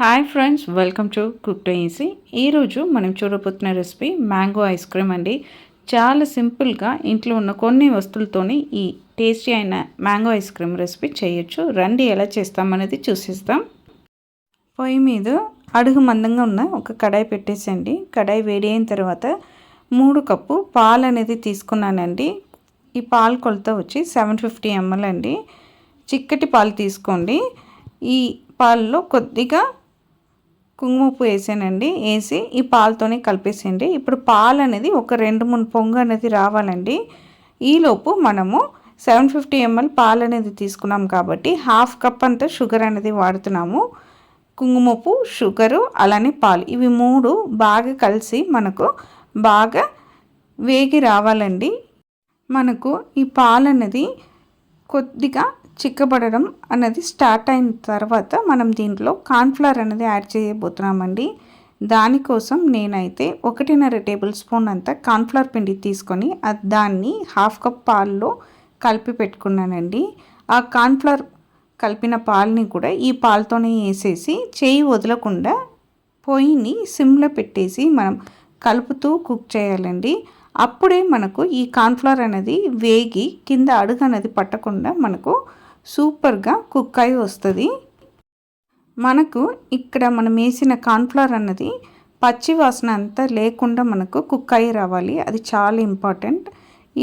Hi friends, welcome to cook to easy. ఈరోజు మనం చూడబోతున్న recipe mango ice cream అండి. చాలా సింపుల్గా ఇంట్లో ఉన్న కొన్ని వస్తువులతోని ఈ టేస్టీ అయిన మ్యాంగో ఐస్ క్రీమ్ రెసిపీ చేయొచ్చు. రండి ఎలా చేస్తామనేది చూసేస్తాం. పొయ్యి మీద అడుగు మందంగా ఉన్న ఒక కడాయి పెట్టేసండి. కడాయి వేడి అయిన తర్వాత 3 కప్పు పాలు అనేది తీసుకున్నానండి. ఈ పాలు కొలత వచ్చి 750 ml అండి. చిక్కటి పాలు తీసుకోండి. ఈ పాలలో కొద్దిగా కుంకుమపువ్వు వేసానండి. వేసి ఈ పాలతోనే కలిపేసేయండి. ఇప్పుడు పాలు అనేది ఒక 2-3 పొంగు అనేది రావాలండి. ఈలోపు మనము 750 ml పాలు అనేది తీసుకున్నాం కాబట్టి 1/2 కప్ అంతా షుగర్ అనేది వాడుతున్నాము. కుంకుమపువ్వు, షుగరు, అలానే పాలు, ఇవి 3 బాగా కలిసి మనకు బాగా వేగి రావాలండి. మనకు ఈ పాలు అనేది కొద్దిగా చిక్కబడడం అనేది స్టార్ట్ అయిన తర్వాత మనం దీంట్లో కార్న్ఫ్లవర్ అనేది యాడ్ చేయబోతున్నామండి. దానికోసం నేనైతే 1.5 టేబుల్ స్పూన్ అంతా కార్న్ఫ్లవర్ పిండి తీసుకొని దాన్ని 1/2 కప్ పాలలో కలిపి పెట్టుకున్నానండి. ఆ కార్న్ఫ్లవర్ కలిపిన పాలని కూడా ఈ పాలతోనే వేసేసి చేయి వదలకుండా పొయ్యిని సిమ్లో పెట్టేసి మనం కలుపుతూ కుక్ చేయాలండి. అప్పుడే మనకు ఈ కార్న్ఫ్లవర్ అనేది వేగి కింద అడుగు అనేది పట్టకుండా మనకు సూపర్గా కుక్ అయి వస్తుంది. మనకు ఇక్కడ మనం వేసిన కార్న్ఫ్లవర్ అన్నది పచ్చి వాసన అంతా లేకుండా మనకు కుక్ అయి రావాలి. అది చాలా ఇంపార్టెంట్.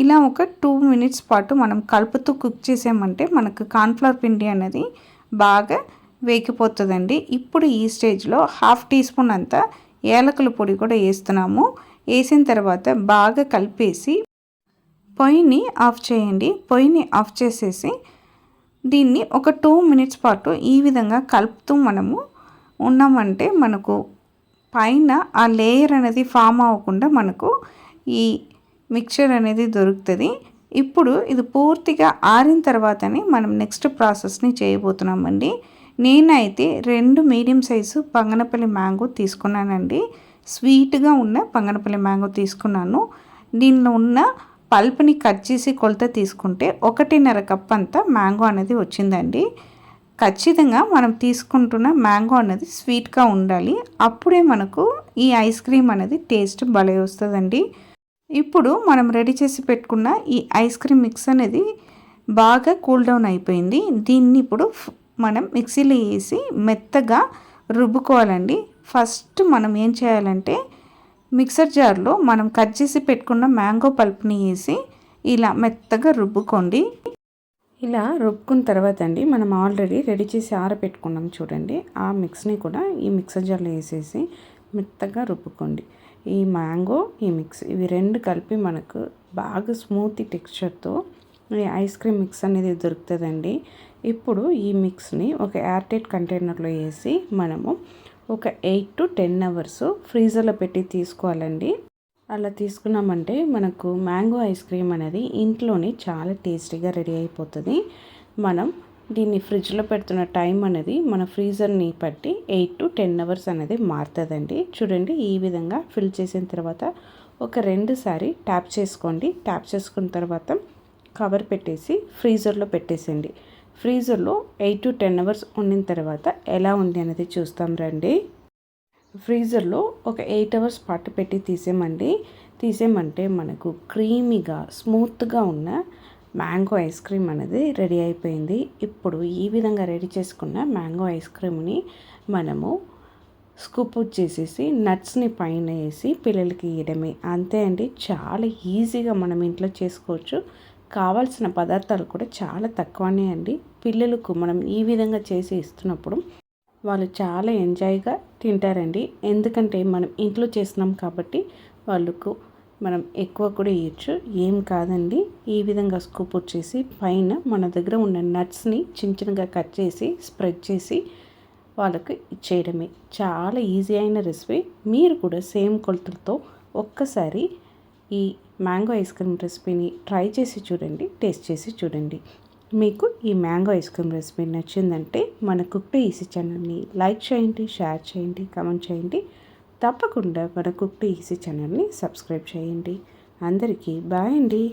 ఇలా ఒక 2 minutes పాటు మనం కలుపుతూ కుక్ చేసామంటే మనకు కార్న్ఫ్లవర్ పిండి అనేది బాగా వేగిపోతుందండి. ఇప్పుడు ఈ స్టేజ్లో 1/2 టీ స్పూన్ అంతా యాలకుల పొడి కూడా వేస్తున్నాము. వేసిన తర్వాత బాగా కలిపేసి పొయ్యిని ఆఫ్ చేయండి. పొయ్యిని ఆఫ్ చేసేసి దీన్ని ఒక 2 minutes పాటు ఈ విధంగా కలుపుతూ మనము ఉన్నామంటే మనకు పైన ఆ లేయర్ అనేది ఫామ్ అవ్వకుండా మనకు ఈ మిక్చర్ అనేది దొరుకుతుంది. ఇప్పుడు ఇది పూర్తిగా ఆరిన తర్వాతనే మనం నెక్స్ట్ ప్రాసెస్ని చేయబోతున్నామండి. నేనైతే 2 మీడియం సైజు బంగనపల్లి మ్యాంగో తీసుకున్నానండి. స్వీట్గా ఉన్న బంగనపల్లి మ్యాంగో తీసుకున్నాను. దీనిలో ఉన్న పల్ప్ని కట్ చేసి కొలత తీసుకుంటే 1.5 కప్ అంతా మ్యాంగో అనేది వచ్చిందండి. ఖచ్చితంగా మనం తీసుకుంటున్న మ్యాంగో అనేది స్వీట్గా ఉండాలి. అప్పుడే మనకు ఈ ఐస్ క్రీమ్ అనేది టేస్ట్ భలే వస్తుందండి. ఇప్పుడు మనం రెడీ చేసి పెట్టుకున్న ఈ ఐస్ క్రీమ్ మిక్స్ అనేది బాగా కూల్ డౌన్ అయిపోయింది. దీన్ని ఇప్పుడు మనం మిక్సీలో వేసి మెత్తగా రుబ్బుకోవాలండి. ఫస్ట్ మనం ఏం చేయాలంటే మిక్సర్ జార్లో మనం కట్ చేసి పెట్టుకున్న మ్యాంగో పల్ప్ని వేసి ఇలా మెత్తగా రుబ్బుకోండి. ఇలా రుబ్బుకున్న తర్వాత అండి మనం ఆల్రెడీ రెడీ చేసి ఆరబెట్టుకున్నాం చూడండి. ఆ మిక్స్ని కూడా ఈ మిక్సర్ జార్లో వేసేసి మెత్తగా రుబ్బుకోండి. ఈ మ్యాంగో, ఈ మిక్స్, ఇవి 2 కలిపి మనకు బాగా స్మూత్ టెక్స్చర్తో ఈ ఐస్ క్రీమ్ మిక్స్ అనేది దొరుకుతుందండి. ఇప్పుడు ఈ మిక్స్ని ఒక ఎయిర్ టైట్ కంటైనర్లో వేసి మనము ఒక 8 to 10 hours ఫ్రీజర్లో పెట్టి తీసుకోవాలండి. అలా తీసుకున్నామంటే మనకు మ్యాంగో ఐస్ క్రీమ్ అనేది ఇంట్లోనే చాలా టేస్టీగా రెడీ అయిపోతుంది. మనం దీన్ని ఫ్రిడ్జ్లో పెడుతున్న టైం అనేది మన ఫ్రీజర్ని బట్టి 8 to 10 hours అనేది మారుతుందండి. చూడండి, ఈ విధంగా ఫిల్ చేసిన తర్వాత ఒక 2 సారి ట్యాప్ చేసుకోండి. ట్యాప్ చేసుకున్న తర్వాత కవర్ పెట్టేసి ఫ్రీజర్లో పెట్టేసండి. ఫ్రీజర్లో 8 to 10 hours ఉండిన తర్వాత ఎలా ఉంది అనేది చూస్తాం రండి. ఫ్రీజర్లో ఒక 8 hours పాటు పెట్టి తీసేమంటే మనకు క్రీమీగా స్మూత్గా ఉన్న మ్యాంగో ఐస్ క్రీమ్ అనేది రెడీ అయిపోయింది. ఇప్పుడు ఈ విధంగా రెడీ చేసుకున్న మ్యాంగో ఐస్ క్రీమ్ని మనము స్కూప్ చేసేసి నట్స్ని పైన వేసి పిల్లలకి ఇవ్వడమే. అంతే అండి, చాలా ఈజీగా మనం ఇంట్లో చేసుకోవచ్చు. కావాల్సిన పదార్థాలు కూడా చాలా తక్కువనే అండి. పిల్లలకు మనం ఈ విధంగా చేసి ఇస్తున్నప్పుడు వాళ్ళు చాలా ఎంజాయ్గా తింటారండి. ఎందుకంటే మనం ఇంట్లో చేస్తున్నాం కాబట్టి వాళ్ళకు మనం ఎక్కువ కూడా ఇవ్వచ్చు. ఏం కాదండి, ఈ విధంగా స్కూప్ చేసి పైన మన దగ్గర ఉన్న నట్స్ని చిన్నగా కట్ చేసి స్ప్రెడ్ చేసి వాళ్ళకి ఇచ్చేయడమే. చాలా ఈజీ అయిన రెసిపీ. మీరు కూడా సేమ్ కొలతలతో ఒక్కసారి ఈ మ్యాంగో ఐస్ క్రీమ్ రెసిపీని ట్రై చేసి చూడండి, టేస్ట్ చేసి చూడండి. మీకు ఈ మ్యాంగో ఐస్ క్రీమ్ రెసిపీ నచ్చిందంటే మన కుక్ టు ఈజీ ఛానల్ని లైక్ చేయండి, షేర్ చేయండి, కామెంట్ చేయండి. తప్పకుండా మన కుక్ టు ఈజీ ఛానల్ని సబ్స్క్రైబ్ చేయండి. అందరికీ బాయ్ అండి.